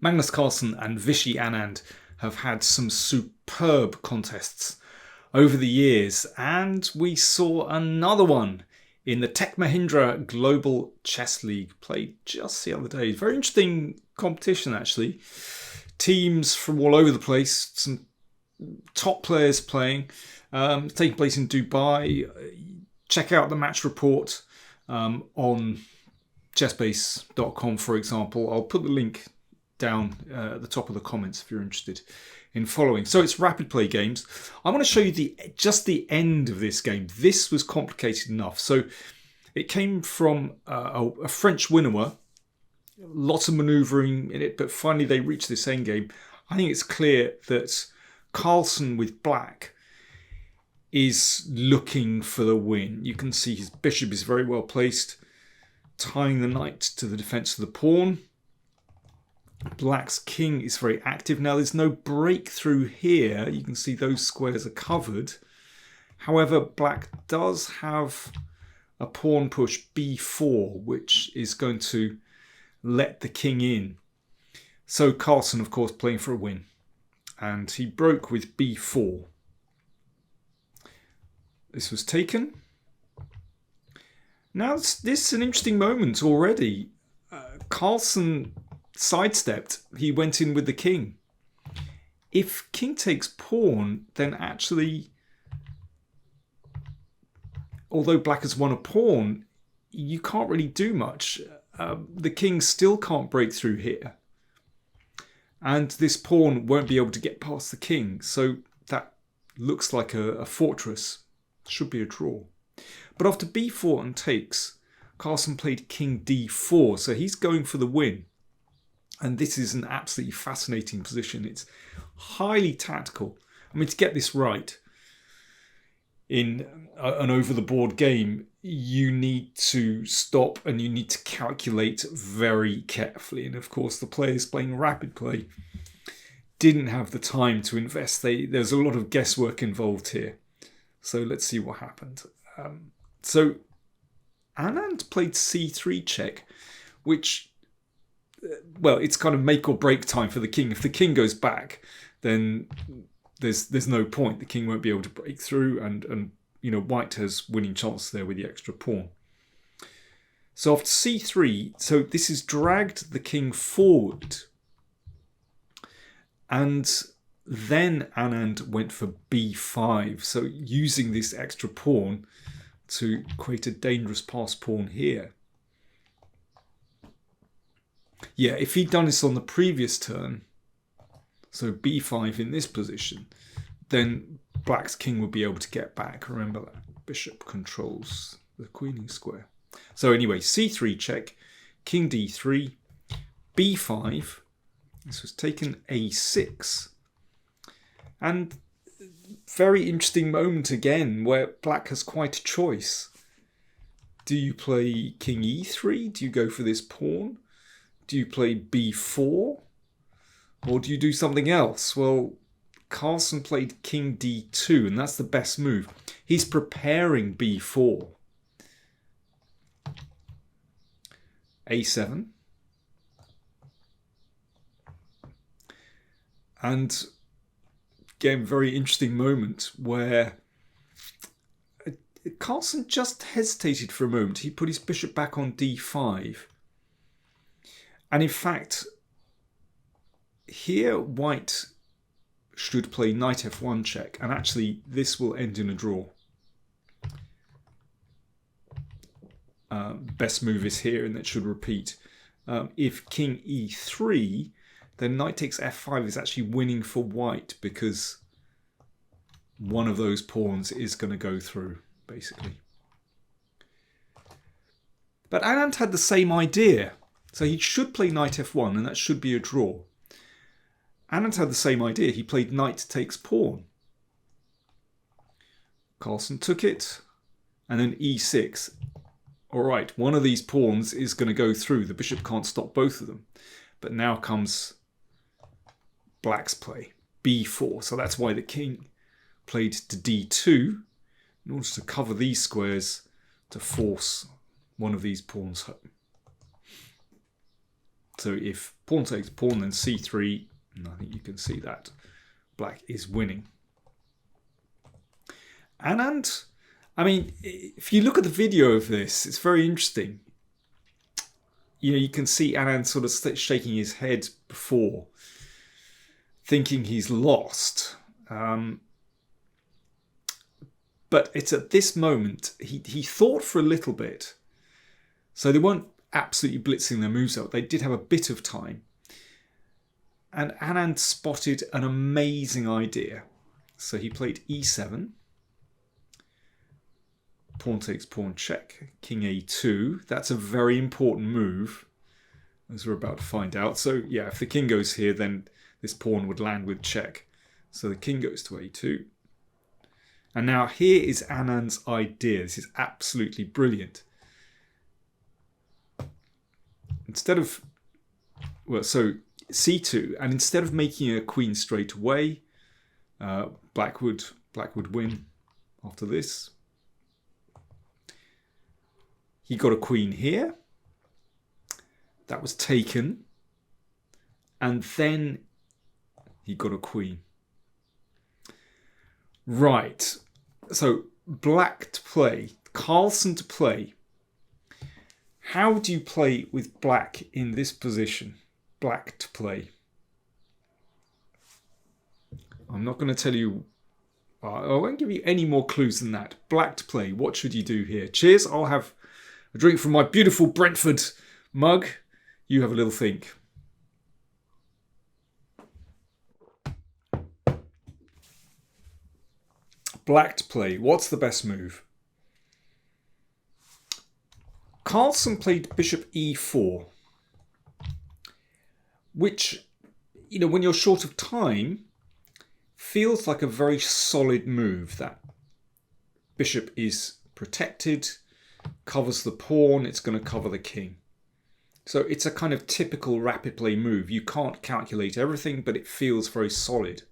Magnus Carlsen and Vishy Anand have had some superb contests over the years, and we saw another one in the Tech Mahindra Global Chess League played just the other day. Very interesting competition, actually. Teams from all over the place, some top players playing, taking place in Dubai. Check out the match report on chessbase.com, for example. I'll put the link down at the top of the comments if you're interested in following. So it's rapid play games. I want to show you just the end of this game. This was complicated enough. So it came from a French winner. Lots of manoeuvring in it, but finally they reached this end game. I think it's clear that Carlsen with black is looking for the win. You can see his bishop is very well placed, tying the knight to the defense of the pawn. Black's king is very active. Now there's no breakthrough here. You can see those squares are covered. However, black does have a pawn push b4, which is going to let the king in. So Carlsen, of course, playing for a win. And he broke with b4. This was taken. Now this is an interesting moment already. Carlsen sidestepped. He went in with the king. If king takes pawn, then actually, although black has won a pawn, you can't really do much. The king still can't break through here. And this pawn won't be able to get past the king. So that looks like a fortress. Should be a draw. But after b4 and takes, Carlsen played king d4. So he's going for the win. And this is an absolutely fascinating position. It's highly tactical. I mean, to get this right in an over-the-board game, you need to stop and you need to calculate very carefully. And of course, the players playing rapid play didn't have the time to invest. There's a lot of guesswork involved here. So let's see what happened. So Anand played c3 check, which, well, it's kind of make or break time for the king. If the king goes back, then there's no point. The king won't be able to break through, and you know, white has winning chance there with the extra pawn. So after c3, so this has dragged the king forward. And then Anand went for b5, so using this extra pawn to create a dangerous passed pawn here. Yeah, if he'd done this on the previous turn, so b5 in this position, then black's king would be able to get back. Remember that bishop controls the queening square. So anyway, c3 check, king d3, b5. This was taken a6. And very interesting moment again where black has quite a choice. Do you play king e3? Do you go for this pawn? Do you play b4? Or do you do something else? Well, Carlsen played king d2, and that's the best move. He's preparing b4. a7. And again, very interesting moment where Carlsen just hesitated for a moment. He put his bishop back on d5. And in fact, here white should play knight f1 check. And actually, this will end in a draw. Best move is here, and it should repeat. If king e3... then knight takes f5 is actually winning for white because one of those pawns is going to go through, basically. But Anand had the same idea. So he should play knight f1, and that should be a draw. Anand had the same idea. He played knight takes pawn. Carlsen took it, and then e6. All right, one of these pawns is going to go through. The bishop can't stop both of them. But now comes black's play, b4. So that's why the king played to d2 in order to cover these squares to force one of these pawns home. So if pawn takes pawn, then c3, and I think you can see that black is winning. Anand, I mean, if you look at the video of this, it's very interesting. You know, you can see Anand sort of shaking his head before, thinking he's lost. But it's at this moment, he thought for a little bit. So they weren't absolutely blitzing their moves out. They did have a bit of time. And Anand spotted an amazing idea. So he played e7. Pawn takes pawn check. King a2. That's a very important move, as we're about to find out. So yeah, if the king goes here, then this pawn would land with check. So the king goes to a2. And now here is Anand's idea. This is absolutely brilliant. Instead of, well, so c2, and instead of making a queen straight away, black would win after this. He got a queen here. That was taken. And then he got a queen. Right. So black to play. Carlsen to play. How do you play with black in this position? Black to play. I'm not going to tell you. I won't give you any more clues than that. Black to play. What should you do here? Cheers. I'll have a drink from my beautiful Brentford mug. You have a little think. Black to play. What's the best move? Carlsen played bishop e4, which, you know, when you're short of time, feels like a very solid move. That bishop is protected, covers the pawn, it's going to cover the king. So it's a kind of typical rapid play move. You can't calculate everything, but it feels very solid.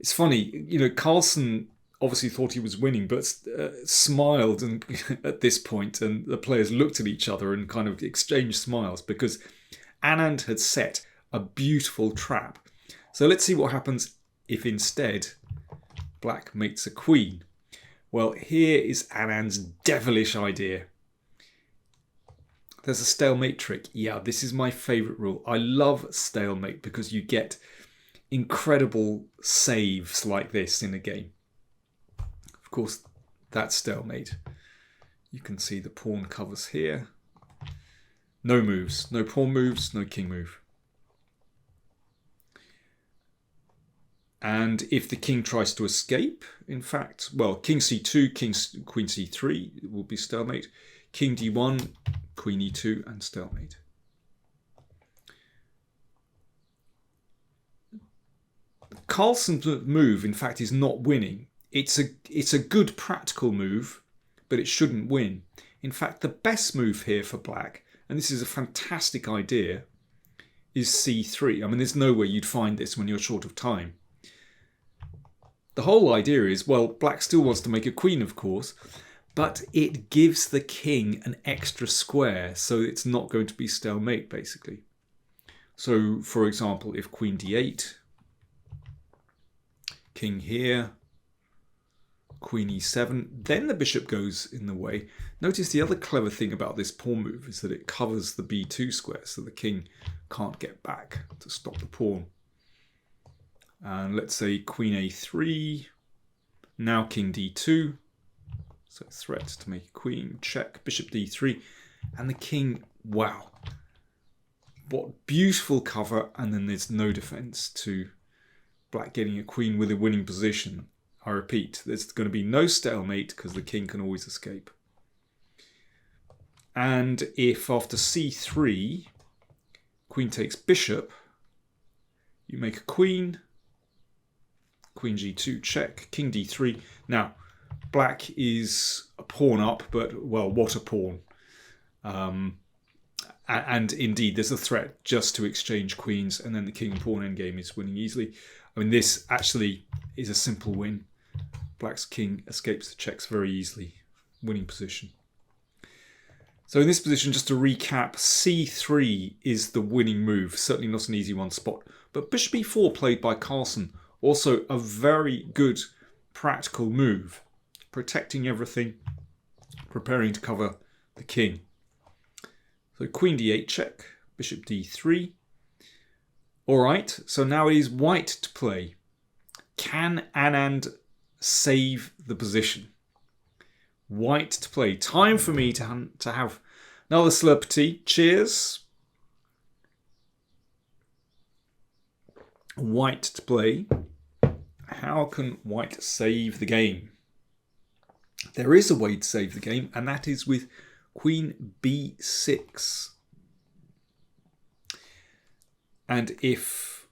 It's funny, you know, Carlsen obviously thought he was winning, but smiled and at this point, and the players looked at each other and kind of exchanged smiles because Anand had set a beautiful trap. So let's see what happens if instead black mates a queen. Well, here is Anand's devilish idea. There's a stalemate trick. Yeah, this is my favourite rule. I love stalemate because you get incredible saves like this in a game. Of course, that's stalemate. You can see the pawn covers here. No moves, no pawn moves, no king move. And if the king tries to escape, in fact, well, king c2, queen c3 will be stalemate. King d1, queen e2, and stalemate. Carlsen's move, in fact, is not winning. It's a good practical move, but it shouldn't win. In fact, the best move here for black, and this is a fantastic idea, is c3. I mean, there's no way you'd find this when you're short of time. The whole idea is, well, black still wants to make a queen, of course, but it gives the king an extra square, so it's not going to be stalemate, basically. So, for example, if queen d8, king here, queen e7, then the bishop goes in the way. Notice the other clever thing about this pawn move is that it covers the b2 square, so the king can't get back to stop the pawn. And let's say queen a3, now king d2, so threat to make a queen, check, bishop d3, and the king, wow, what beautiful cover, and then there's no defense to black getting a queen with a winning position. I repeat, there's going to be no stalemate because the king can always escape. And if after c3, queen takes bishop, you make a queen, queen g2, check, king d3. Now, black is a pawn up, but, well, what a pawn. And indeed, there's a threat just to exchange queens, and then the king and pawn endgame is winning easily. I mean, this actually is a simple win. Black's king escapes the checks very easily. Winning position. So in this position, just to recap, c3 is the winning move. Certainly not an easy one spot. But bishop e4 played by Carlsen, also a very good practical move. Protecting everything, preparing to cover the king. So queen d8 check, bishop d3. Alright, so now it is white to play. Can Anand save the position? White to play. Time for me to have another slurpee. Cheers. White to play. How can white save the game? There is a way to save the game, and that is with queen b6. And if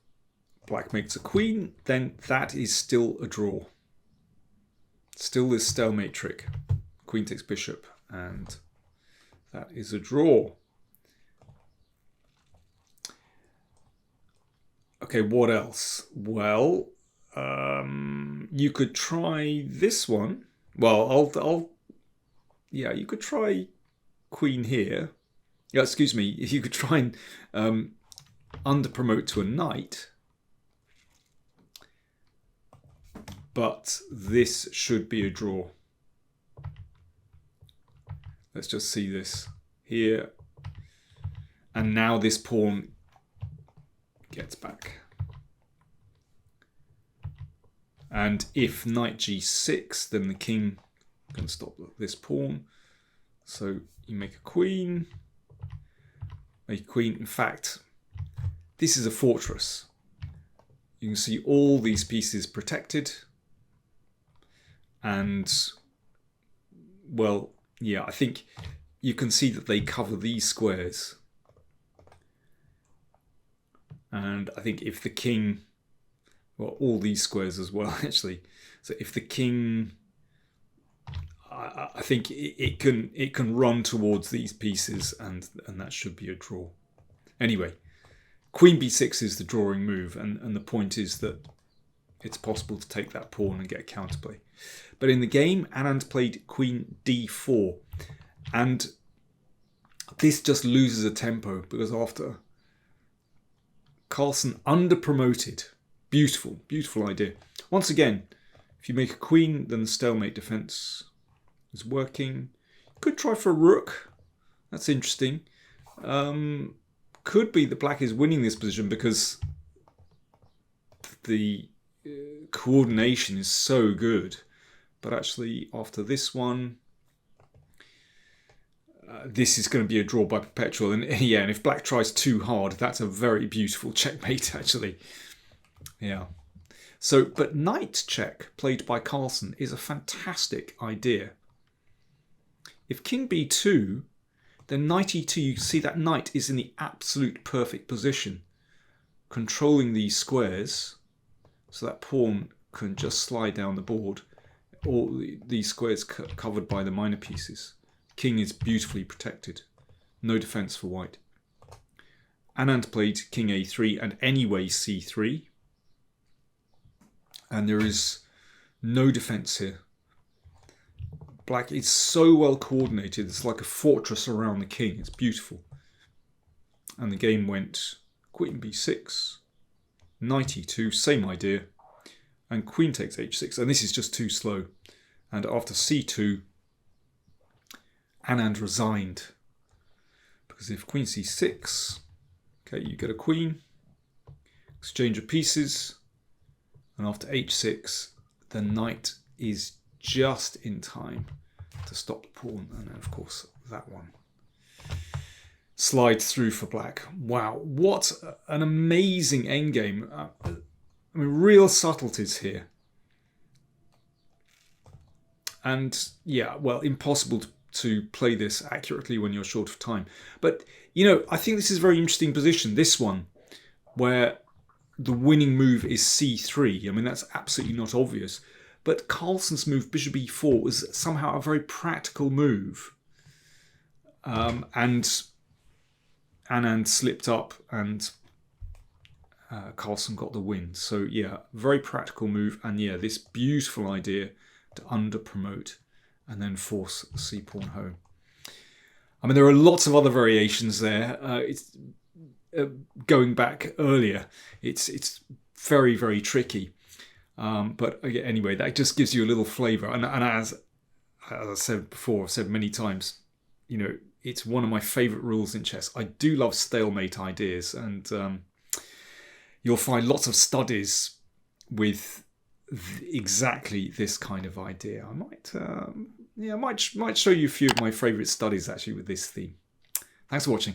black makes a queen, then that is still a draw. Still this stalemate trick. Queen takes bishop, and that is a draw. Okay, what else? Well, you could try this one. Well, you could try queen here. Yeah, excuse me. You could try and under-promote to a knight. But this should be a draw. Let's just see this here. And now this pawn gets back. And if knight g6, then the king can stop this pawn. So you make a queen. Make a queen. In fact, this is a fortress. You can see all these pieces protected. And, well, yeah, I think you can see that they cover these squares. And I think if the king, well, all these squares as well, actually. So if the king, I think it can run towards these pieces, and that should be a draw. Anyway, queen b6 is the drawing move, and the point is that it's possible to take that pawn and get a counterplay. But in the game, Anand played queen d4. And this just loses a tempo, because after Carlsen under-promoted. Beautiful, beautiful idea. Once again, if you make a queen, then the stalemate defense is working. Could try for a rook. That's interesting. Could be that black is winning this position because the coordination is so good. But actually, after this one, this is going to be a draw by perpetual. And yeah, and if black tries too hard, that's a very beautiful checkmate, actually. Yeah. So, but knight check, played by Carlsen, is a fantastic idea. If king b2, then knight e2, you see that knight is in the absolute perfect position, controlling these squares, so that pawn can just slide down the board. All these squares covered by the minor pieces. King is beautifully protected. No defense for white. Anand played king a3 and anyway c3. And there is no defense here. Black is so well coordinated. It's like a fortress around the king. It's beautiful. And the game went queen b6, knight e2, same idea. And queen takes h6, and this is just too slow. And after c2, Anand resigned. Because if queen c6, okay, you get a queen, exchange of pieces, and after h6, the knight is just in time to stop the pawn. And then, of course, that one slides through for black. Wow, what an amazing endgame. I mean, real subtleties here. And yeah, well, impossible to play this accurately when you're short of time. But, you know, I think this is a very interesting position, this one, where the winning move is c3. I mean, that's absolutely not obvious. But Carlsen's move, bishop e4, was somehow a very practical move. And Anand slipped up and Carlsen got the win. So yeah, very practical move. And yeah, this beautiful idea to under-promote and then force the c-pawn home. I mean, there are lots of other variations there. It's going back earlier. It's very, very tricky. But anyway, that just gives you a little flavour. And as I said before, I've said many times, it's one of my favourite rules in chess. I do love stalemate ideas, and you'll find lots of studies with exactly this kind of idea. I might show you a few of my favourite studies actually with this theme. Thanks for watching.